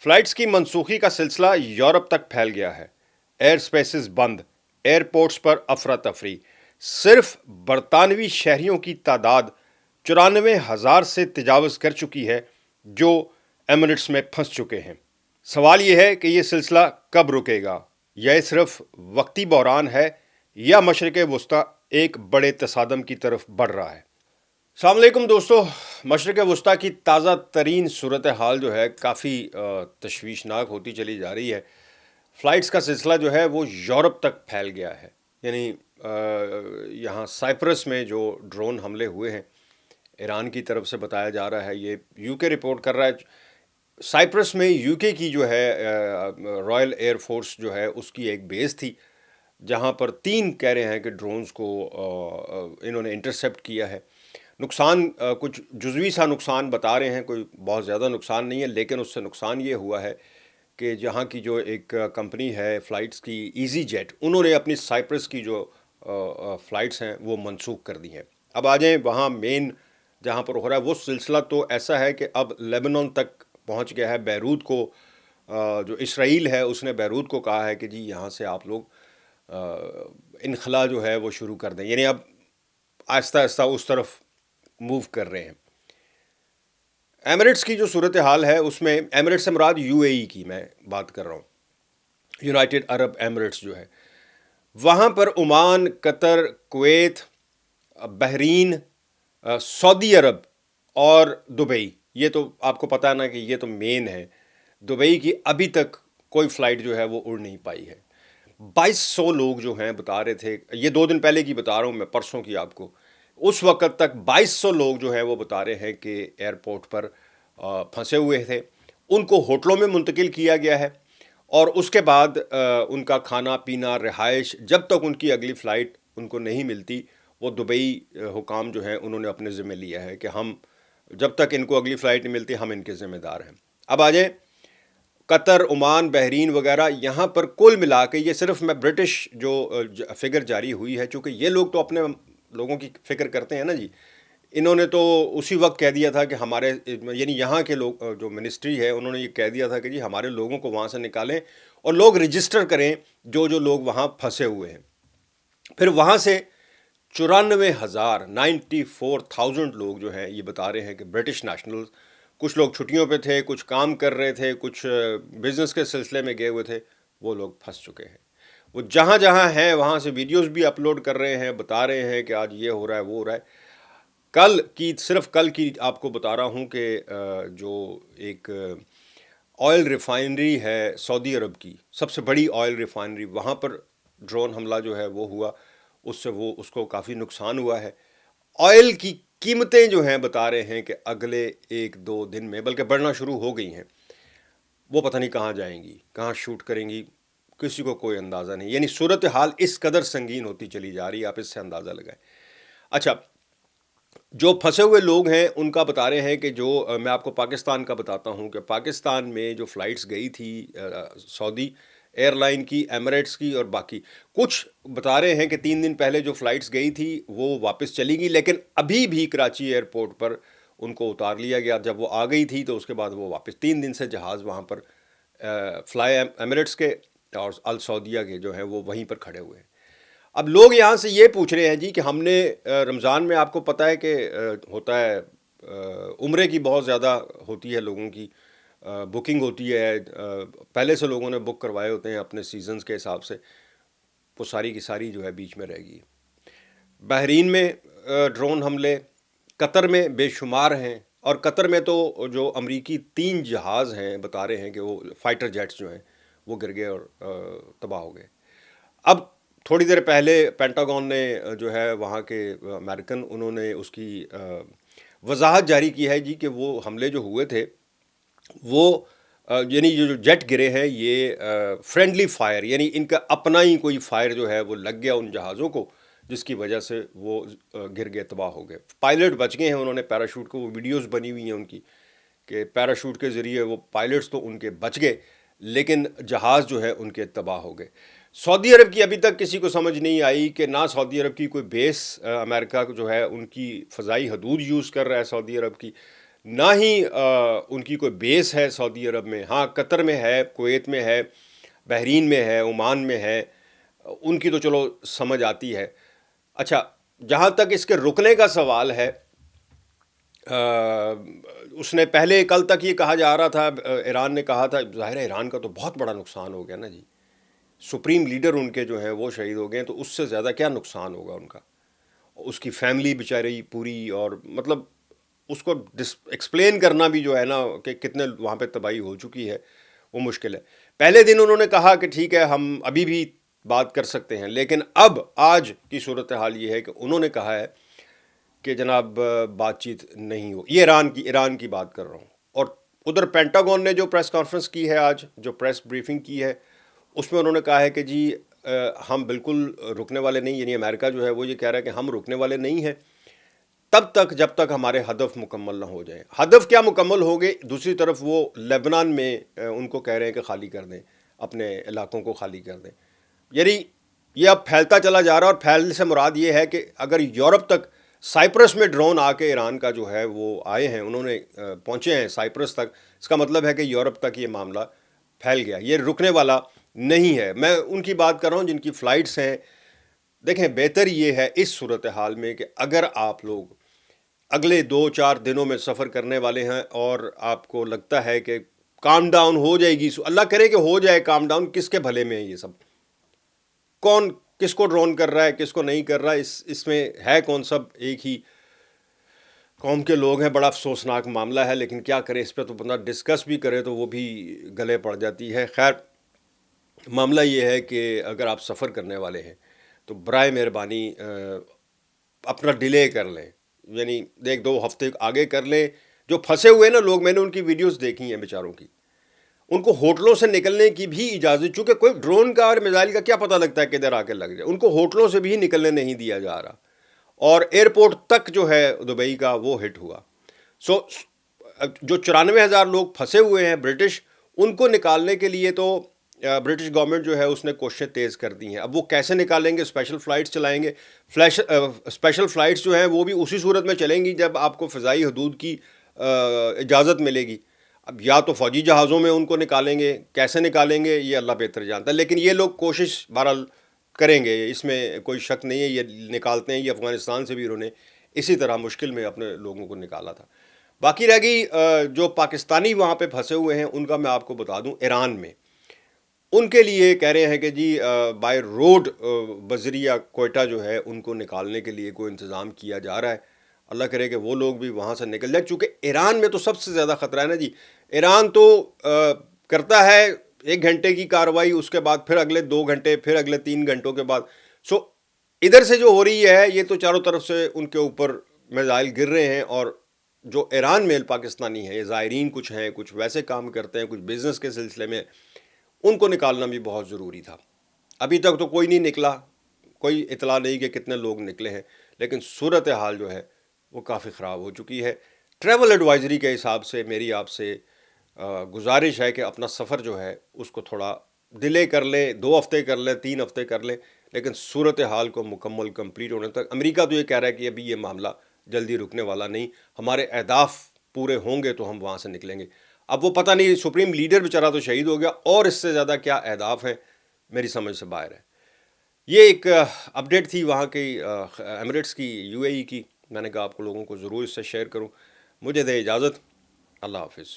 Flights की मनसूखी का सिलसिला यूरोप तक फैल गया है। एयर स्पेसेस बंद, एयरपोर्ट्स पर अफरा तफरी। सिर्फ बरतानवी शहरियों की तादाद 94,000 से तजावज़ कर चुकी है जो एमिरेट्स में फंस चुके हैं। सवाल यह है कि यह सिलसिला कब रुकेगा? यह सिर्फ वक्ती बहरान है या मशरिक़ वस्ता एक बड़े तसादम की तरफ बढ़ रहा है? अस्सलाम वालेकुम दोस्तों, मशरिक़ वस्ता की ताज़ा तरीन सूरत हाल जो है काफ़ी तशवीशनाक होती चली जा रही है। फ़्लाइट्स का सिलसिला जो है वो यूरोप तक फैल गया है। यानी यहाँ साइप्रस में जो ड्रोन हमले हुए हैं, ईरान की तरफ से बताया जा रहा है, ये यूके रिपोर्ट कर रहा है। साइप्रस में यूके की जो है रॉयल एयर फोर्स जो है उसकी एक बेस थी, जहाँ पर 3 कह रहे हैं कि ड्रोन्स को इन्होंने इंटरसेप्ट किया है। नुकसान कुछ जुज़वी सा नुकसान बता रहे हैं, कोई बहुत ज़्यादा नुकसान नहीं है, लेकिन उससे नुकसान ये हुआ है कि जहाँ की जो एक कंपनी है फ़्लाइट्स की, ईज़ी जेट, उन्होंने अपनी साइप्रस की जो फ़्लाइट्स हैं वो मनसूख कर दी हैं। अब आ जाएँ वहाँ मेन जहाँ पर हो रहा है वो सिलसिला तो ऐसा है कि अब लेबनान तक पहुँच गया है। बैरूत को जो इसराइल है उसने बैरूत को कहा है कि जी यहाँ से आप लोग इनखला जो है वो शुरू कर दें, यानी अब आहिस्ता आहिस्ता उस तरफ मूव कर रहे हैं। एमिरेट्स की जो सूरत हाल है उसमें, एमिरेट्स से मुराद यूएई की मैं बात कर रहा हूँ, यूनाइटेड अरब एमिरेट्स जो है, वहाँ पर Oman, Qatar, Kuwait, Bahrain, Saudi Arabia और दुबई, ये तो आपको पता है ना कि ये तो मेन है। दुबई की अभी तक कोई फ़्लाइट जो है वो उड़ नहीं पाई है। 2200 लोग जो हैं बता रहे थे, ये 2 दिन पहले की बता रहा हूँ मैं, परसों की आपको, उस वक़्त तक 2200 लोग जो हैं वो बता रहे हैं कि एयरपोर्ट पर फंसे हुए थे। उनको होटलों में मुंतकिल किया गया है और उसके बाद उनका खाना पीना, रिहाइश, जब तक उनकी अगली फ़्लाइट उनको नहीं मिलती, वो दुबई हुकाम जो हैं उन्होंने अपने ज़िम्मे लिया है कि हम जब तक इनको अगली फ़्लाइट नहीं मिलती हम इनके ज़िम्मेदार हैं। अब आ जाए कतर, ओमान, बहरीन वगैरह, यहाँ पर कुल मिला के, ये सिर्फ मैं ब्रिटिश जो फिगर जारी हुई है, चूँकि ये लोग तो अपने लोगों की फ़िक्र करते हैं ना जी, इन्होंने तो उसी वक्त कह दिया था कि हमारे, यानी यहाँ के लोग, जो मिनिस्ट्री है, उन्होंने ये कह दिया था कि जी हमारे लोगों को वहाँ से निकालें और लोग रजिस्टर करें जो जो लोग वहाँ फंसे हुए हैं। फिर वहाँ से 94,000 लोग जो हैं ये बता रहे हैं कि ब्रिटिश नेशनल्स, कुछ लोग छुट्टियों पे थे, कुछ काम कर रहे थे, कुछ बिज़नेस के सिलसिले में गए हुए थे, वो लोग फंस चुके हैं। वो जहाँ जहाँ हैं वहाँ से वीडियोस भी अपलोड कर रहे हैं, बता रहे हैं कि आज ये हो रहा है, वो हो रहा है। कल की, सिर्फ कल की आपको बता रहा हूँ कि जो एक ऑयल रिफाइनरी है सऊदी अरब की, सबसे बड़ी ऑयल रिफाइनरी, वहाँ पर ड्रोन हमला जो है वो हुआ, उससे वो उसको काफ़ी नुकसान हुआ है। ऑयल की कीमतें जो हैं बता रहे हैं कि अगले 1-2 दिन में बल्कि बढ़ना शुरू हो गई हैं। वो पता नहीं कहाँ जाएंगी, कहाँ शूट करेंगी, किसी को कोई अंदाज़ा नहीं। यानी सूरत हाल इस कदर संगीन होती चली जा रही है, आप इससे अंदाज़ा लगाएं। अच्छा, जो फंसे हुए लोग हैं उनका बता रहे हैं कि जो मैं आपको पाकिस्तान का बताता हूँ कि पाकिस्तान में जो फ़्लाइट्स गई थी सऊदी एयरलाइन की, एमिरेट्स की और बाकी, कुछ बता रहे हैं कि 3 दिन पहले जो फ़्लाइट्स गई थी वो वापस चली गई, लेकिन अभी भी कराची एयरपोर्ट पर उनको उतार लिया गया। जब वो आ गई थी तो उसके बाद वो वापस 3 दिन से जहाज़ वहाँ पर फ्लाई एमिरेट्स के और अल सऊदिया के जो हैं वो वहीं पर खड़े हुए हैं। अब लोग यहाँ से ये पूछ रहे हैं जी कि हमने रमज़ान में, आपको पता है कि होता है उम्रे की बहुत ज़्यादा होती है, लोगों की बुकिंग होती है, पहले से लोगों ने बुक करवाए होते हैं अपने सीजन्स के हिसाब से, वो सारी की सारी जो है बीच में रहेगी। बहरीन में ड्रोन हमले, कतर में बेशुमार हैं, और कतर में तो जो अमरीकी 3 जहाज़ हैं बता रहे हैं कि वो फाइटर जेट्स जो हैं वो गिर गए और तबाह हो गए। अब थोड़ी देर पहले पेंटागन ने जो है वहाँ के अमेरिकन, उन्होंने उसकी वजाहत जारी की है जी कि वो हमले जो हुए थे वो यानी ये जो जेट गिरे हैं ये फ्रेंडली फायर, यानी इनका अपना ही कोई फायर जो है वो लग गया उन जहाज़ों को, जिसकी वजह से वो गिर गए, तबाह हो गए। पायलट बच गए हैं, उन्होंने पैराशूट को, वो वीडियोस बनी हुई हैं उनकी कि पैराशूट के ज़रिए वो पायलट्स तो उनके बच गए, लेकिन जहाज़ जो है उनके तबाह हो गए। सऊदी अरब की अभी तक किसी को समझ नहीं आई कि ना सऊदी अरब की कोई बेस, अमेरिका जो है उनकी फ़ज़ाई हदूद यूज़ कर रहा है सऊदी अरब की, نہ ہی ان کی کوئی بیس ہے سعودی عرب میں. ہاں قطر میں ہے, کویت میں ہے, بحرین میں ہے, عمان میں ہے, ان کی تو چلو سمجھ آتی ہے. اچھا, جہاں تک اس کے رکنے کا سوال ہے, اس نے پہلے کل تک یہ کہا جا رہا تھا, ایران نے کہا تھا, ظاہر ہے ایران کا تو بہت بڑا نقصان ہو گیا نا جی. سپریم لیڈر ان کے جو ہیں وہ شہید ہو گئے ہیں, تو اس سے زیادہ کیا نقصان ہوگا ان کا. اس کی فیملی بیچاری پوری, اور مطلب اس کو ایکسپلین کرنا بھی جو ہے نا کہ کتنے وہاں پہ تباہی ہو چکی ہے, وہ مشکل ہے. پہلے دن انہوں نے کہا کہ ٹھیک ہے ہم ابھی بھی بات کر سکتے ہیں, لیکن اب آج کی صورتحال یہ ہے کہ انہوں نے کہا ہے کہ جناب بات چیت نہیں ہو. یہ ایران کی بات کر رہا ہوں. اور ادھر پینٹاگون نے جو پریس کانفرنس کی ہے آج, جو پریس بریفنگ کی ہے, اس میں انہوں نے کہا ہے کہ جی ہم بالکل رکنے والے نہیں, یعنی امریکہ جو ہے وہ یہ کہہ رہا ہے کہ ہم رکنے والے نہیں ہیں تب تک جب تک ہمارے ہدف مکمل نہ ہو جائیں. ہدف کیا مکمل ہو گئے؟ دوسری طرف وہ لیبنان میں ان کو کہہ رہے ہیں کہ خالی کر دیں, اپنے علاقوں کو خالی کر دیں. یعنی یہ اب پھیلتا چلا جا رہا ہے, اور پھیلنے سے مراد یہ ہے کہ اگر یورپ تک سائپرس میں ڈرون آ کے ایران کا جو ہے وہ آئے ہیں, انہوں نے پہنچے ہیں سائپرس تک, اس کا مطلب ہے کہ یورپ تک یہ معاملہ پھیل گیا, یہ رکنے والا نہیں ہے. میں ان کی بات کر رہا ہوں جن کی فلائٹس ہیں. دیکھیں بہتر یہ ہے اس صورتحال میں کہ اگر آپ لوگ اگلے 2-4 دنوں میں سفر کرنے والے ہیں اور آپ کو لگتا ہے کہ کام ڈاؤن ہو جائے گی, اللہ کرے کہ ہو جائے کام ڈاؤن, کس کے بھلے میں ہے یہ سب, کون کس کو ڈرون کر رہا ہے کس کو نہیں کر رہا ہے, اس میں ہے کون, سب ایک ہی قوم کے لوگ ہیں. بڑا افسوسناک معاملہ ہے, لیکن کیا کرے, اس پہ تو بندہ ڈسکس بھی کرے تو وہ بھی گلے پڑ جاتی ہے. خیر, معاملہ یہ ہے کہ اگر آپ سفر کرنے والے ہیں تو برائے مہربانی اپنا ڈیلے کر لیں, یعنی 1-2 ہفتے آگے کر لیں. جو پھنسے ہوئے نا لوگ, میں نے ان کی ویڈیوز دیکھی ہیں بیچاروں کی, ان کو ہوٹلوں سے نکلنے کی بھی اجازت, چونکہ کوئی ڈرون کا اور میزائل کا کیا پتہ لگتا ہے کدھر آ کے لگ جائے, ان کو ہوٹلوں سے بھی نکلنے نہیں دیا جا رہا, اور ایئرپورٹ تک جو ہے دبئی کا وہ ہٹ ہوا. سو جو 94,000 لوگ پھنسے ہوئے ہیں برٹش, ان کو نکالنے کے لیے تو برٹش گورنمنٹ جو ہے اس نے کوششیں تیز کر دی ہیں. اب وہ کیسے نکالیں گے؟ اسپیشل فلائٹس چلائیں گے. اسپیشل فلائٹس جو ہیں وہ بھی اسی صورت میں چلیں گی جب آپ کو فضائی حدود کی اجازت ملے گی. اب یا تو فوجی جہازوں میں ان کو نکالیں گے, کیسے نکالیں گے یہ اللہ بہتر جانتا ہے, لیکن یہ لوگ کوشش بہرحال کریں گے, اس میں کوئی شک نہیں ہے. یہ نکالتے ہیں, یہ افغانستان سے بھی انہوں نے اسی طرح مشکل میں اپنے لوگوں کو نکالا تھا. باقی رہ گئی جو پاکستانی وہاں پہ پھنسے ہوئے ہیں, ان کا میں آپ کو بتا دوں, ایران میں ان کے لیے کہہ رہے ہیں کہ جی بائی روڈ بذریعہ کوئٹہ جو ہے ان کو نکالنے کے لیے کوئی انتظام کیا جا رہا ہے. اللہ کرے کہ وہ لوگ بھی وہاں سے نکل جائیں, چونکہ ایران میں تو سب سے زیادہ خطرہ ہے نا جی. ایران تو کرتا ہے 1 گھنٹے کی کارروائی, اس کے بعد پھر اگلے 2 گھنٹے, پھر اگلے 3 گھنٹوں کے بعد. سو ادھر سے جو ہو رہی ہے یہ تو چاروں طرف سے ان کے اوپر میزائل گر رہے ہیں, اور جو ایران میں پاکستانی ہیں, یہ زائرین کچھ ہیں, کچھ ویسے کام کرتے ہیں, کچھ بزنس کے سلسلے میں, ان کو نکالنا بھی بہت ضروری تھا. ابھی تک تو کوئی نہیں نکلا, کوئی اطلاع نہیں کہ کتنے لوگ نکلے ہیں, لیکن صورتحال جو ہے وہ کافی خراب ہو چکی ہے. ٹریول ایڈوائزری کے حساب سے میری آپ سے گزارش ہے کہ اپنا سفر جو ہے اس کو تھوڑا ڈیلے کر لیں, 2 ہفتے کر لیں, 3 ہفتے کر لیں, لیکن صورتحال کو مکمل کمپلیٹ ہونے تک. امریکہ تو یہ کہہ رہا ہے کہ ابھی یہ معاملہ جلدی رکنے والا نہیں, ہمارے اہداف پورے ہوں گے تو ہم وہاں سے نکلیں گے. اب وہ پتہ نہیں, سپریم لیڈر بیچارہ تو شہید ہو گیا, اور اس سے زیادہ کیا اہداف ہیں میری سمجھ سے باہر ہے. یہ ایک اپڈیٹ تھی وہاں کی ایمریٹس کی, یو اے ای کی. میں نے کہا آپ کو لوگوں کو ضرور اس سے شیئر کروں. مجھے دے اجازت, اللہ حافظ.